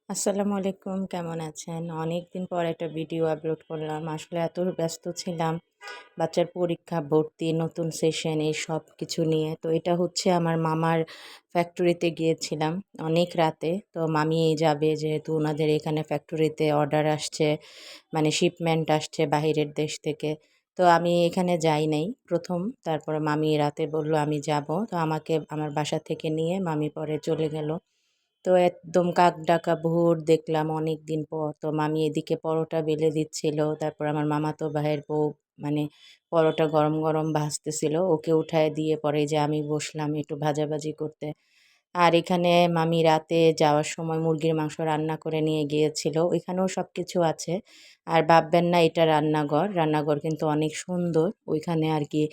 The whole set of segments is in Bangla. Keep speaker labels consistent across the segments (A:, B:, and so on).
A: আসসালামু আলাইকুম, কেমন আছেন? অনেকদিন পর একটা ভিডিও আপলোড করলাম। আসলে এত ব্যস্ত ছিলাম, বাচ্চার পরীক্ষা, ভর্তি, নতুন সেশন এই সব কিছু নিয়ে। তো এটা হচ্ছে আমার মামার ফ্যাক্টরিতে গিয়েছিলাম অনেক রাতে। তো মামি যাবে যেহেতু ওনাদের এখানে ফ্যাক্টরিতে অর্ডার আসছে, মানে শিপমেন্ট আসছে বাহিরের দেশ থেকে। তো আমি এখানে যাই নাই ১ম। তারপরে মামি রাতে বলল আমি যাব। তো আমাকে আমার বাসা থেকে নিয়ে মামি পরে চলে গেল। তো একদম কাক ডাকা ভোর দেখলাম অনেকদিন পর। তো মামি এদিকে পরোটা বেলে দিচ্ছিল। তারপর আমার মামাতো ভাইয়ের বউ মানে পরোটা গরম, গরম ভাজতেছিল। ওকে উঠায় দিয়ে পরে এই যে আমি বসলাম একটু ভাজাভাজি করতে। আর এখানে মামি রাতে যাওয়ার সময় মুরগির মাংস রান্না করে নিয়ে গিয়েছিল। ওইখানেও সবকিছু আছে। আর ভাববেন না এটা রান্নাঘর। রান্নাঘর কিন্তু অনেক সুন্দর। ওইখানে আরকি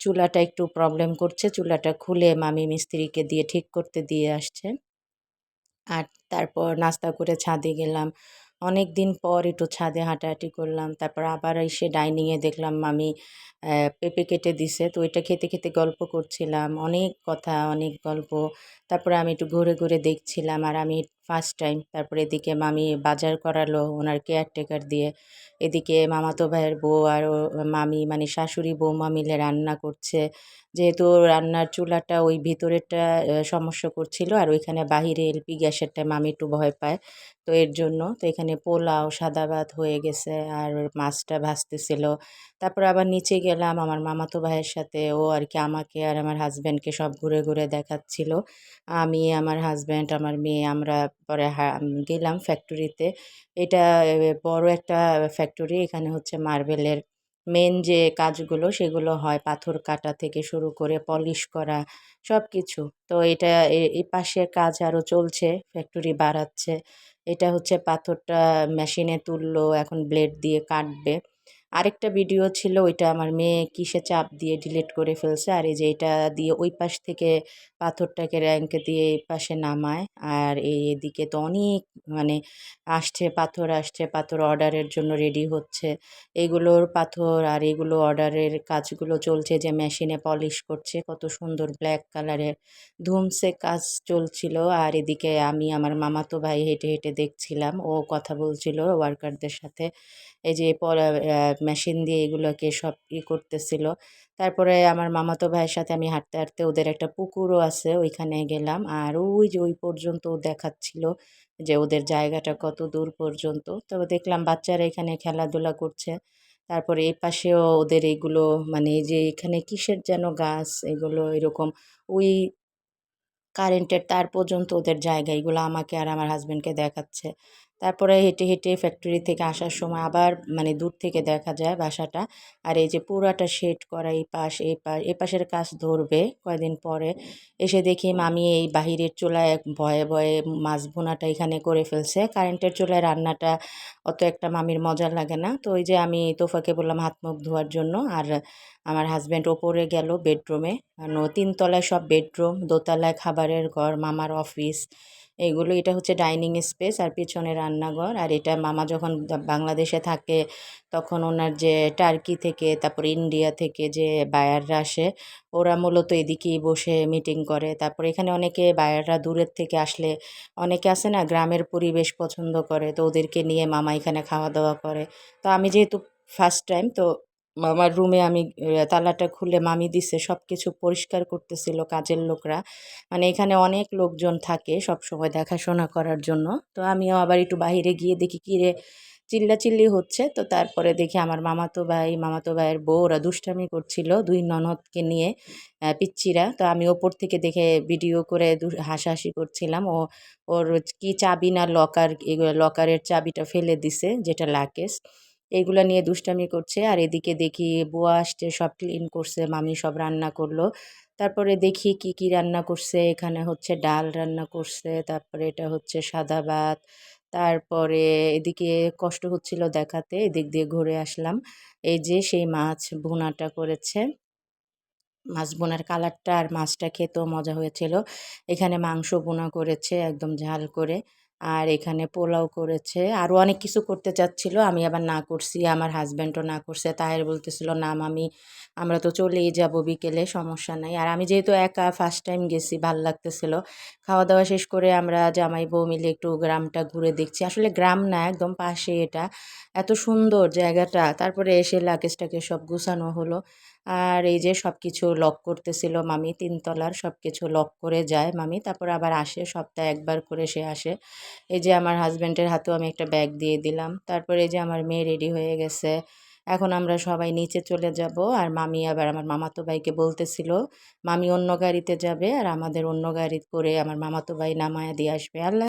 A: চুলাটা একটু প্রবলেম করছে। চুলাটা খুলে মামি মিস্ত্রিকে দিয়ে ঠিক করতে দিয়ে আসছে। আর তারপর নাস্তা করে ছাদে গেলাম। অনেকদিন পর একটু ছাদে হাঁটাহাঁটি করলাম। তারপর আবার এসে ডাইনিংয়ে দেখলাম মামি পেঁপে কেটে দিছে। তো ওইটা খেতে, খেতে গল্প করছিলাম। অনেক কথা, অনেক গল্প। তারপরে আমি একটু ঘুরে, ঘুরে দেখছিলাম। আর আমি ফার্স্ট টাইম। তারপরে এদিকে মামি বাজার করালো ওনার কেয়ারটেকার দিয়ে। এদিকে মামাতো ভাইয়ের বউ আর মামি মানে শাশুড়ি বৌমা মিলে রান্না করছে। যেহেতু রান্নার চুলাটা ওই ভিতরেরটা সমস্যা করছিল আর ওইখানে বাহিরে এলপি গ্যাসেরটা মামি একটু ভয় পায়। তো এর জন্য তো এখানে পোলাও, সাদা ভাত হয়ে গেছে আর মাছটা ভাজতেছিল। তারপর আবার নিচে গেলাম আমার মামাতো ভাইয়ের সাথে। ও আরকি আমাকে আর আমার হাসব্যান্ডকে সব ঘুরে, ঘুরে দেখাচ্ছিল। আমি, আমার হাসব্যান্ড, আমার মেয়ে আমরা পরে গেলাম ফ্যাক্টরিতে। এটা বড় একটা ফ্যাক্টরি। এখানে হচ্ছে মার্বেলের মেইন যে কাজগুলো সেগুলো হয় পাথর কাটা থেকে শুরু করে পলিশ করা সবকিছু। তো এটা এই পাশের কাজ আরো চলছে, ফ্যাক্টরি বাড়াচ্ছে। এটা হচ্ছে পাথরটা মেশিনে তুললো, এখন ব্লেড দিয়ে কাটবে। আরেকটা ভিডিও ছিল ওইটা আমার মেয়ে কিসে চাপ দিয়ে ডিলিট করে ফেলছে। আর এই যে এটা দিয়ে ওই পাশ থেকে পাথরটাকে র‍্যাংক দিয়ে এই পাশে নামায়। আর এদিকে তো অনেক মানে আসছে পাথর অর্ডারের জন্য রেডি হচ্ছে। এগুলোর পাথর আর এগুলো অর্ডারের কাজগুলো চলছে যে মেশিনে পলিশ করছে। কত সুন্দর ব্ল্যাক কালারের ধুমসে কাজ চলছিল। আর এদিকে আমি আমার মামাতো ভাই হেঁটে, হেঁটে দেখছিলাম। ও কথা বলছিল ওয়ার্কারদের সাথে। এই যে মেশিন দিয়ে এগুলোকে সব করতেছিল। তারপরে আমার মামাতো ভাইয়ের সাথে আমি হাঁটতে, হাঁটতে ওদের একটা পুকুরও আছে ওইখানে গেলাম। আর ওই যে ওই পর্যন্ত ও দেখাচ্ছিল যে ওদের জায়গাটা কত দূর পর্যন্ত। তো দেখলাম বাচ্চারা এখানে খেলাধুলা করছে। তারপরে এই পাশেও ওদের এগুলো মানে এই যে এখানে কিসের যেন গাছ এগুলো এরকম ওই কারেন্টের তার পর্যন্ত ওদের জায়গা। এগুলো আমাকে আর আমার হাসব্যান্ডকে দেখাচ্ছে। তারপরে হেঁটে, হেঁটে ফ্যাক্টরি থেকে আসার সময় আবার মানে দূর থেকে দেখা যায় বাসাটা। আর এই যে পুরাটা শেড করা এই পাশ, এপাশের কাজ ধরবে কয়দিন পরে। এসে দেখি মামি এই বাহিরের চুলায় ভয়ে, ভয়ে মাছ ভুনাটা এখানে করে ফেলছে। কারেন্টের চুলায় রান্নাটা অত একটা মামির মজা লাগে না। তো ওই যে আমি তোফাকে বললাম হাত মুখ ধোয়ার জন্য। আর আমার হাসব্যান্ড ওপরে গেল বেডরুমে। ৩ তলায় সব বেডরুম, দোতলায় খাবারের ঘর, মামার অফিস এইগুলো। এটা হচ্ছে ডাইনিং স্পেস আর পেছনে রান্নাঘর। আর এটা মামা যখন বাংলাদেশে থাকে তখন ওনার যে টার্কি থেকে তারপর ইন্ডিয়া থেকে যে বায়াররা আসে ওরা মূলত এদিকেই বসে মিটিং করে। তারপর এখানে অনেকে বায়াররা দূরের থেকে আসলে অনেকে আছে না গ্রামের পরিবেশ পছন্দ করে, তো ওদেরকে নিয়ে মামা এখানে খাওয়া দাওয়া করে। তো আমি যেহেতু ফার্স্ট টাইম তো মামার রুমে আমি তালাটা খুলে মামি দিছে সবকিছু পরিষ্কার করতেছিল কাজের লোকরা। মানে এখানে অনেক লোকজন থাকে সবসময় দেখাশোনা করার জন্য। তো আমিও আবার একটু বাহিরে গিয়ে দেখি কিরে চিল্লাচিল্লি হচ্ছে। তো তারপরে দেখি আমার মামাতো ভাই, মামাতো ভাইয়ের বউ ওরা দুষ্টামি করছিল ২ ননদকে নিয়ে পিচ্চিরা। তো আমি ওপর থেকে দেখে ভিডিও করে হাসাহাসি করছিলাম। ওর কি চাবি না লকার এগুলো লকারের চাবিটা ফেলে দিছে যেটা লাকেজ। এগুলা নিয়ে দুষ্টামি করছে। আর এদিকে দেখি বুয়া আসছে সব ক্লিন করছে, মামি সব রান্না করলো। তারপরে দেখি কি, কি রান্না করছে। এখানে হচ্ছে ডাল রান্না করছে। তারপরে এটা হচ্ছে সাদা ভাত। তারপরে এদিকে কষ্ট হচ্ছিল দেখাতে। এদিক দিয়ে ঘুরে আসলাম। এই যে সেই মাছ ভুনাটা করেছে। মাছ ভুনার কালারটা আর মাছটা খেতেও মজা হয়েছিল। এখানে মাংস ভুনা করেছে একদম ঝাল করে। আর এখানে পোলাও করেছে, আরও অনেক কিছু করতে চাচ্ছিল, আমি আবার না করছি, আমার হাজব্যান্ডও না করছে। তাহের বলতেছিল না মামি আমরা তো চলেই যাব বিকেলে, সমস্যা নাই। আর আমি যেহেতু একা ফার্স্ট টাইম গেছি, ভাল লাগতেছিল। খাওয়া দাওয়া শেষ করে আমরা জামাই বউ মিলে একটু গ্রামটা ঘুরে দেখছি, আসলে গ্রাম না একদম পাশে এটা, এত সুন্দর জায়গাটা। তারপরে এসে লাগেজটাকে সব গুছানো হলো। আর এই যে সব কিছু লক করতেছিল মামি, তিনতলার সব কিছু লক করে যায় মামি, তারপর আবার আসে, সপ্তাহে একবার করে সে আসে। এই যে আমার হাজব্যান্ডের হাতেও আমি একটা ব্যাগ দিয়ে দিলাম। তারপরে এই যে আমার মেয়ে রেডি হয়ে গেছে, এখন আমরা সবাই নিচে চলে যাব। আর মামি আবার আমার মামাতো ভাইকে বলতেছিল মামি অন্য গাড়িতে যাবে আর আমাদের অন্য গাড়ি করে আমার মামাতো ভাই নামায়া দিয়ে আসবে। আল্লাহ